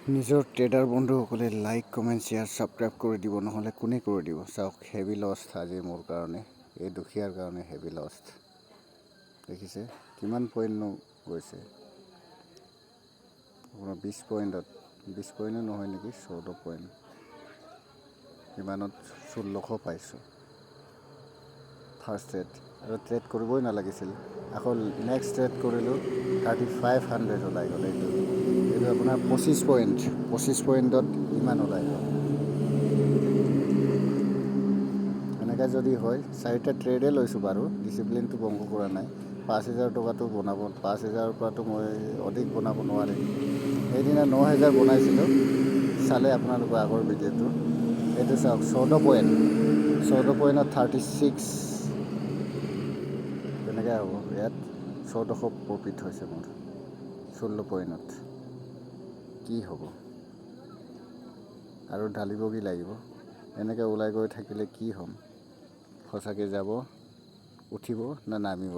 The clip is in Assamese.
নিজৰ ট্ৰেডাৰ বন্ধুসকলে লাইক কমেণ্ট শ্বেয়াৰ ছাবস্ক্ৰাইব কৰি দিব, নহ'লে কোনে কৰি দিব। চাওক হেভি লষ্ট আজি মোৰ কাৰণে, এই দুখীয়াৰ কাৰণে হেভি লষ্ট। দেখিছে কিমান পইণ্টনো গৈছে আপোনাৰ 20 পইণ্টত, 20 পইণ্টো নহয় নেকি, 14 পইণ্ট। ইমানত 1600 পাইছোঁ ফাৰ্ষ্ট ট্ৰেড, আৰু ট্ৰেড কৰিবই নালাগিছিল। আকৌ নেক্সট ট্ৰেড কৰিলোঁ 3500 ওলাই গ'ল। এইটো আপোনাৰ 25 পইণ্টত ইমান ওলাই গ'ল। এনেকৈ যদি হয়, 4টা ট্ৰেডে লৈছোঁ বাৰু, ডিচিপ্লিনটো ভংগ কৰা নাই। 5000 টকাটো বনাব, 5000ৰ পৰাতো মই অধিক বনাব নোৱাৰিম। সেইদিনা 9000 বনাইছিলোঁ, চালে আপোনালোকৰ আগৰ ভিডিঅ'টো। এইটো চাওক 14 পইণ্টত 36 তেনেকৈ হ'ব। ইয়াত 1400 প্ৰফিট হৈছে মোৰ 16 পইণ্টত। কি হ'ব আৰু ঢালিব কি লাগিব? এনেকৈ ওলাই গৈ থাকিলে কি হ'ম? সঁচাকৈ যাব, উঠিব না নামিব?